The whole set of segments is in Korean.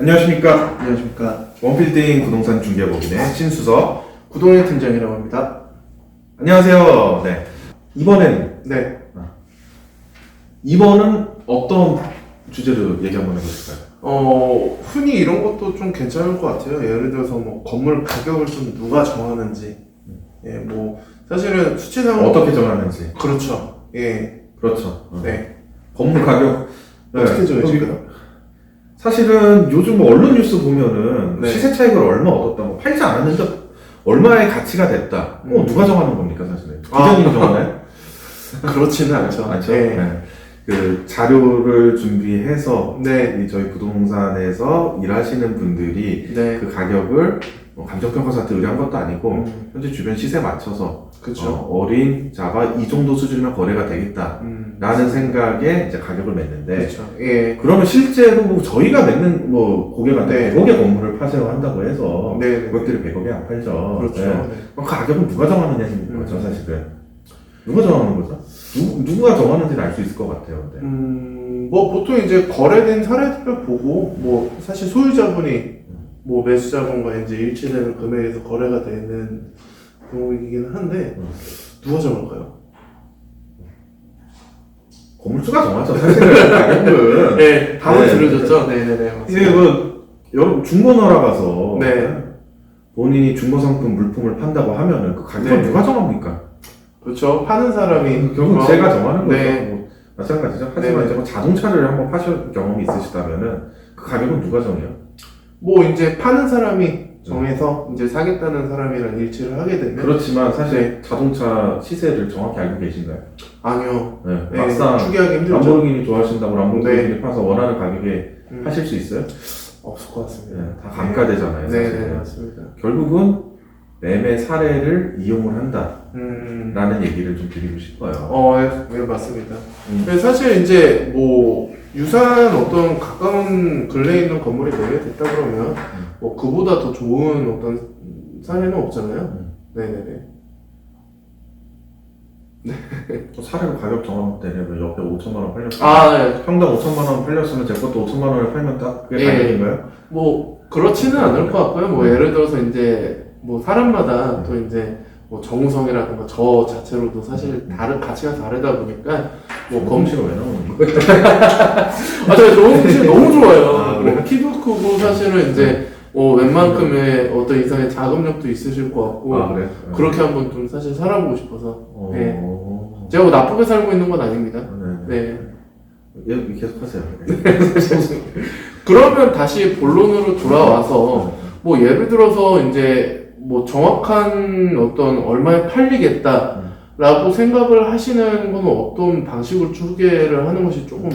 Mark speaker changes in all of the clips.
Speaker 1: 안녕하십니까.
Speaker 2: 안녕하십니까.
Speaker 1: 원빌딩 부동산 중개법인의 신수석.
Speaker 2: 구동희 팀장이라고 합니다.
Speaker 1: 안녕하세요. 네.
Speaker 2: 네.
Speaker 1: 이번은 어떤 주제로 얘기 한번 해보실까요?
Speaker 2: 흔히 이런 것도 좀 괜찮을 것 같아요. 예를 들어서 뭐 건물 가격을 좀 누가 정하는지. 예, 뭐 사실은 수치상으로
Speaker 1: 어떻게 정하는지.
Speaker 2: 그렇죠. 예.
Speaker 1: 그렇죠.
Speaker 2: 네.
Speaker 1: 건물 가격
Speaker 2: 어떻게 정해질까요?
Speaker 1: 사실은 요즘 뭐 언론 뉴스 보면은
Speaker 2: 네.
Speaker 1: 시세 차익을 얼마 얻었다, 뭐 팔지 않았는데 얼마의 가치가 됐다. 누가 정하는 겁니까, 사실은? 기자님이 정하나요?
Speaker 2: 그렇지는 않죠.
Speaker 1: 맞죠?
Speaker 2: 예.
Speaker 1: 네. 그 자료를 준비해서
Speaker 2: 네.
Speaker 1: 이 저희 부동산에서 일하시는 분들이
Speaker 2: 네.
Speaker 1: 그 가격을 감정평가사한테 의뢰한 것도 아니고 현재 주변 시세에 맞춰서
Speaker 2: 그렇죠.
Speaker 1: 어린 자가 이 정도 수준이면 거래가 되겠다 라는 생각에 이제 가격을 맺는데,
Speaker 2: 그렇죠. 예.
Speaker 1: 그러면 실제로 뭐 저희가 맺는 뭐 고객한테
Speaker 2: 네.
Speaker 1: 100억의 건물을 파세요 한다고 해서
Speaker 2: 네.
Speaker 1: 고객들이 100억에 안 팔죠.
Speaker 2: 그렇죠.
Speaker 1: 네.
Speaker 2: 네.
Speaker 1: 그럼 가격은 누가 정하느냐는 거죠, 사실은. 누가 정하는 거죠? 누가 정하는지는 알 수 있을 것 같아요. 근데.
Speaker 2: 뭐 보통 이제 거래된 사례들을 보고 뭐 사실 소유자분이 뭐 매수자분과 이제 일치되는 금액에서 거래가 되는 경우이긴 한데 누가 정할까요?
Speaker 1: 건물주가 정하죠, 사실은. 가격은.
Speaker 2: 네, 답을
Speaker 1: 네.
Speaker 2: 들으셨죠? 네네네.
Speaker 1: 이게 뭐 여러분 중고나라 가서
Speaker 2: 네.
Speaker 1: 본인이 중고상품 물품을 판다고 하면은 그 가격을
Speaker 2: 네.
Speaker 1: 누가 정합니까?
Speaker 2: 그렇죠. 파는 사람이
Speaker 1: 결국 제가 정하는 거죠.
Speaker 2: 네.
Speaker 1: 뭐 마찬가지죠. 하지만
Speaker 2: 네.
Speaker 1: 이제 뭐 자동차를 한번 파실 경험이 있으시다면은 그 가격은 누가 정해요?
Speaker 2: 뭐 이제 파는 사람이 정해서 이제 사겠다는 사람이랑 일치를 하게 되면
Speaker 1: 그렇지만 사실
Speaker 2: 네.
Speaker 1: 자동차 시세를 정확히 알고 계신가요?
Speaker 2: 아니요.
Speaker 1: 네.
Speaker 2: 네,
Speaker 1: 막상
Speaker 2: 추기하기 힘들죠.
Speaker 1: 람보르기니 좋아하신다고 람보르기니
Speaker 2: 네.
Speaker 1: 파서 원하는 가격에 하실 수 있어요?
Speaker 2: 없을 것 같습니다.
Speaker 1: 네, 다 감가되잖아요.
Speaker 2: 네,
Speaker 1: 사실은.
Speaker 2: 네, 맞습니다.
Speaker 1: 결국은 매매 사례를 이용을 한다. 라는 얘기를 좀 드리고 싶어요.
Speaker 2: 네, 맞습니다. 사실 이제 뭐 유사한 어떤 가까운 근래에 있는 건물이 매매됐다 그러면 뭐 그보다 더 좋은 어떤 사례는 없잖아요. 네네네.
Speaker 1: 또 사례로 가격 정하면 되냐면 옆에 5천만 원 팔렸어요.
Speaker 2: 네.
Speaker 1: 평당 5천만 원 팔렸으면 제 것도 5천만 원을 팔면 딱 그게 가격인가요?
Speaker 2: 뭐 그렇지는 않을 것 같고요. 뭐 예를 들어서 이제 뭐 사람마다 또 이제 뭐 정우성이라든가 저 자체로도 사실 다른 가치가 다르다 보니까 뭐
Speaker 1: 검시가 왜 나오는 거예요?
Speaker 2: 제가 정우성 너무 좋아요.
Speaker 1: 그래요?
Speaker 2: 뭐 키도 크고 사실은 이제 웬만큼의 어떤 이상의 자금력도 있으실 것 같고
Speaker 1: 그래요?
Speaker 2: 그렇게 한번 좀 사실 살아보고 싶어서 네.
Speaker 1: 어...
Speaker 2: 제가 뭐 나쁘게 살고 있는 건 아닙니다.
Speaker 1: 네.
Speaker 2: 네.
Speaker 1: 계속 하세요.
Speaker 2: 그러면 다시 본론으로 돌아와서 뭐 예를 들어서 이제 뭐 정확한 어떤 얼마에 팔리겠다라고 생각을 하시는 건 어떤 방식으로 추계를 하는 것이 조금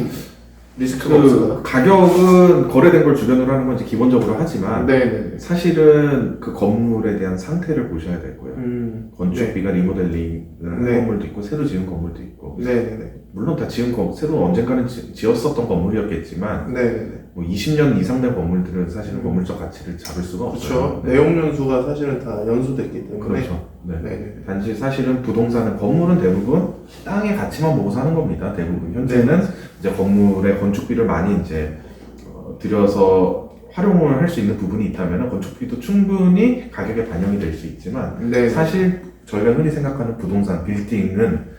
Speaker 2: 리스크가 없을까요?
Speaker 1: 가격은 거래된 걸 주변으로 하는 건 이제 기본적으로 하지만
Speaker 2: 네네.
Speaker 1: 사실은 그 건물에 대한 상태를 보셔야 되고요. 건축비가 리모델링을 한
Speaker 2: 네.
Speaker 1: 건물도 있고 새로 지은 건물도 있고,
Speaker 2: 네네네.
Speaker 1: 물론 다 지은 새로 언젠가는 지었었던 건물이었겠지만
Speaker 2: 네네네.
Speaker 1: 뭐 20년 이상 된 건물들은 사실은 건물적 가치를 잡을 수가 없어요.
Speaker 2: 그렇죠. 내용 연수가 사실은 다 연수됐기 때문에.
Speaker 1: 그렇죠. 네.
Speaker 2: 네네.
Speaker 1: 단지 사실은 부동산은 건물은 대부분 땅의 가치만 보고 사는 겁니다. 대부분 현재는 이제 건물의 건축비를 많이 이제 들여서 활용을 할 수 있는 부분이 있다면 건축비도 충분히 가격에 반영이 될 수 있지만
Speaker 2: 네.
Speaker 1: 사실 저희가 흔히 생각하는 부동산 빌딩은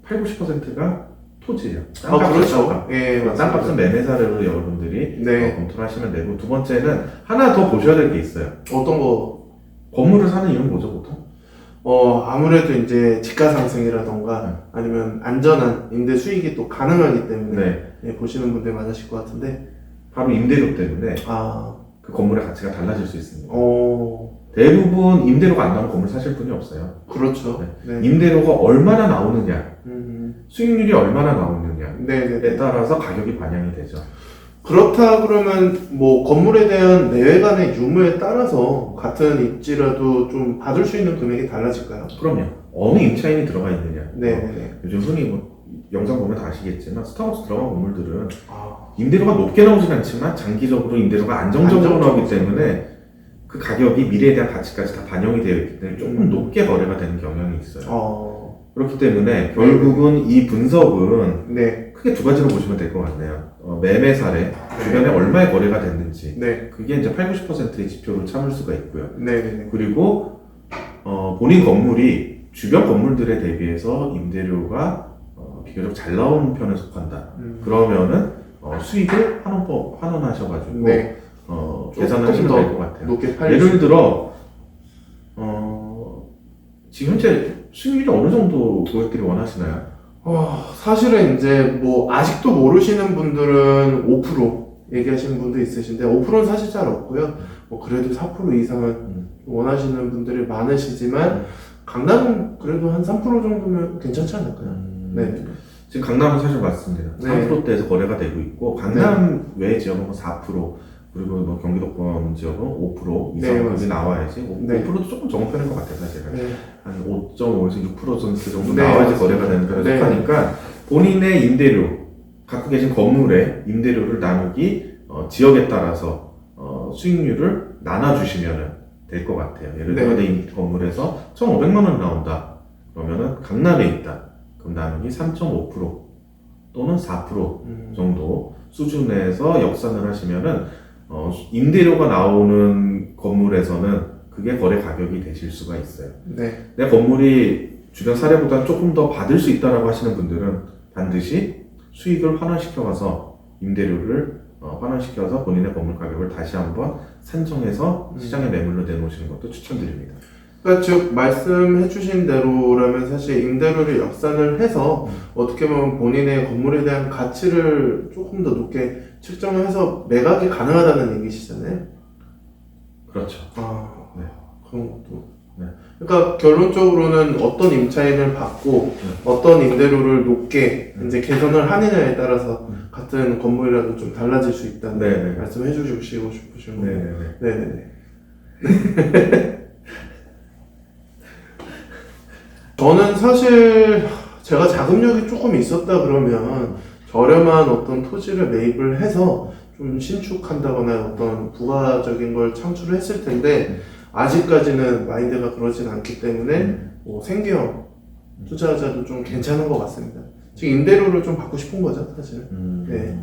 Speaker 1: 8, 90%가 토지예요.
Speaker 2: 그렇죠. 예, 맞습니다.
Speaker 1: 땅값은 매매 사례로 여러분들이
Speaker 2: 네.
Speaker 1: 검토를 하시면 되고, 두 번째는 하나 더 보셔야 될 게 있어요.
Speaker 2: 어떤 거?
Speaker 1: 건물을 사는 이유는 뭐죠, 보통?
Speaker 2: 아무래도 이제 지가 상승이라던가 아니면 안전한 임대 수익이 또 가능하기 때문에 예, 보시는 분들 많으실 것 같은데
Speaker 1: 바로 임대료 때문에
Speaker 2: 아,
Speaker 1: 그 건물의 가치가 달라질 수 있습니다. 대부분 임대료가 안 나오는 건물 사실 분이 없어요.
Speaker 2: 그렇죠. 네.
Speaker 1: 임대료가 얼마나 나오느냐, 수익률이 얼마나 나오느냐에
Speaker 2: 네네.
Speaker 1: 따라서 가격이 반영이 되죠.
Speaker 2: 그렇다 그러면 뭐 건물에 대한 내외간의 유무에 따라서 같은 입지라도 좀 받을 수 있는 금액이 달라질까요?
Speaker 1: 그럼요. 어느 임차인이 들어가 있느냐.
Speaker 2: 네네네.
Speaker 1: 요즘 흔히 뭐 영상 보면 다 아시겠지만 스타벅스 들어간 건물들은
Speaker 2: 아,
Speaker 1: 임대료가 높게 나오진 않지만 장기적으로 임대료가 안정적으로 나오기 때문에 그 가격이 미래에 대한 가치까지 다 반영이 되어 있기 때문에 조금 높게 거래가 되는 경향이 있어요. 그렇기 때문에 결국은 이 분석은
Speaker 2: 네.
Speaker 1: 크게 두 가지로 보시면 될 것 같네요. 매매 사례, 주변에 얼마의 거래가 됐는지
Speaker 2: 네.
Speaker 1: 그게 이제 80-90%의 지표로 참을 수가 있고요.
Speaker 2: 네.
Speaker 1: 그리고 본인 건물이 주변 건물들에 대비해서 임대료가 비교적 잘 나오는 편에 속한다. 그러면은 수익을 환원하셔가지고
Speaker 2: 네.
Speaker 1: 계산하시면
Speaker 2: 조금
Speaker 1: 될 것 같아요.
Speaker 2: 높게 팔릴
Speaker 1: 예를 들어 지금 현재 수익률이 어느 정도 고객들이 원하시나요?
Speaker 2: 사실은 이제 뭐 아직도 모르시는 분들은 5% 얘기하시는 분도 있으신데 5%는 사실 잘 없고요. 뭐 그래도 4% 이상은 원하시는 분들이 많으시지만 강남은 그래도 한 3% 정도면 괜찮지 않을까요? 네.
Speaker 1: 지금 강남은 사실 맞습니다.
Speaker 2: 네.
Speaker 1: 3%대에서 거래가 되고 있고 강남 외 지역은 뭐 4%, 그리고 뭐 경기도권 지역은 5%
Speaker 2: 네,
Speaker 1: 이상
Speaker 2: 맞습니다.
Speaker 1: 나와야지.
Speaker 2: 네.
Speaker 1: 5%도 조금 적은 편인 것 같아요, 사실은.
Speaker 2: 네.
Speaker 1: 한 5.5에서 6% 정도
Speaker 2: 네,
Speaker 1: 나와야지
Speaker 2: 맞습니다.
Speaker 1: 거래가 되는 편에
Speaker 2: 네.
Speaker 1: 속하니까 본인의 임대료, 갖고 계신 건물의 임대료를 나누기 지역에 따라서 수익률을 나눠주시면 될 것 같아요. 예를 들어
Speaker 2: 네.
Speaker 1: 내 건물에서 1,500만 원 나온다. 그러면은 강남에 있다. 그럼 나누기 3.5% 또는 4% 정도 수준에서 역산을 하시면은 임대료가 나오는 건물에서는 그게 거래 가격이 되실 수가 있어요.
Speaker 2: 네.
Speaker 1: 내 건물이 주변 사례보다 조금 더 받을 수 있다라고 하시는 분들은 반드시 수익을 환원시켜가서 임대료를 환원시켜서 본인의 건물 가격을 다시 한번 산정해서 시장에 매물로 내놓으시는 것도 추천드립니다.
Speaker 2: 그러니까 즉 말씀해주신 대로라면 사실 임대료를 역산을 해서 어떻게 보면 본인의 건물에 대한 가치를 조금 더 높게 측정을 해서 매각이 가능하다는 얘기시잖아요.
Speaker 1: 그렇죠.
Speaker 2: 네. 그런 것도.
Speaker 1: 네.
Speaker 2: 그러니까 결론적으로는 어떤 임차인을 받고 어떤 임대료를 높게 이제 개선을 하느냐에 따라서 같은 건물이라도 좀 달라질 수 있다는
Speaker 1: 네.
Speaker 2: 말씀해 주시고 싶으신 거예요.
Speaker 1: 네네네.
Speaker 2: 네네네. 저는 사실 제가 자금력이 조금 있었다 그러면 저렴한 어떤 토지를 매입을 해서 좀 신축한다거나 어떤 부가적인 걸 창출을 했을 텐데 아직까지는 마인드가 그러진 않기 때문에 뭐 생계형 투자자도 좀 괜찮은 것 같습니다. 지금 임대료를 좀 받고 싶은 거죠, 사실은. 네.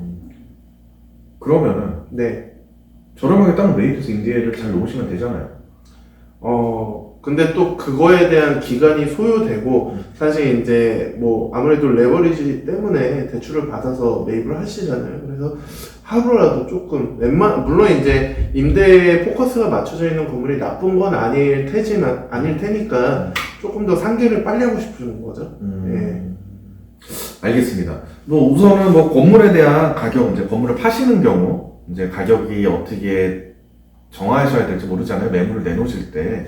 Speaker 1: 그러면은
Speaker 2: 네.
Speaker 1: 저렴하게 딱 매입해서 임대를 잘 놓으시면 되잖아요.
Speaker 2: 근데 또 그거에 대한 기간이 소요되고, 사실 이제 뭐 아무래도 레버리지 때문에 대출을 받아서 매입을 하시잖아요. 그래서 하루라도 조금, 물론 이제 임대에 포커스가 맞춰져 있는 건물이 나쁜 건 아닐 테니까 조금 더 상계를 빨리 하고 싶은 거죠. 네.
Speaker 1: 알겠습니다. 뭐 우선은 뭐 건물에 대한 가격, 이제 건물을 파시는 경우, 이제 가격이 어떻게 정하셔야 될지 모르잖아요. 매물을 내놓으실 때.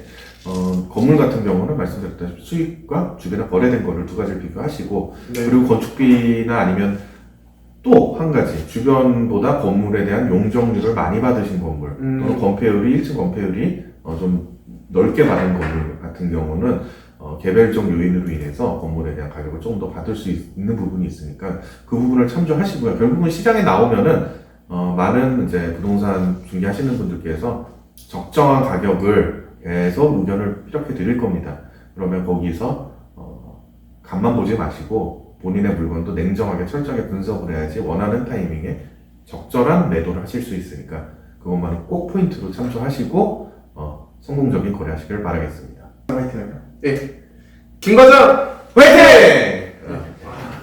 Speaker 1: 건물 같은 경우는 말씀드렸다시피 수익과 주변에 거래된 거를 두 가지를 비교하시고,
Speaker 2: 네.
Speaker 1: 그리고 건축비나 아니면 또 한 가지, 주변보다 건물에 대한 용적률을 많이 받으신 건물, 또는 건폐율이, 1층 건폐율이 좀 넓게 받은 건물 같은 경우는 개별적 요인으로 인해서 건물에 대한 가격을 조금 더 받을 수 있는 부분이 있으니까 그 부분을 참조하시고요. 결국은 시장에 나오면은 많은 이제 부동산 중개하시는 분들께서 적정한 가격을 계속 의견을 피력해 드릴 겁니다. 그러면 거기서 간만 보지 마시고 본인의 물건도 냉정하게 철저하게 분석을 해야지 원하는 타이밍에 적절한 매도를 하실 수 있으니까 그것만은 꼭 포인트로 참조하시고 성공적인 거래하시길 바라겠습니다. 화이팅하요.
Speaker 2: 네. 김과장 화이팅!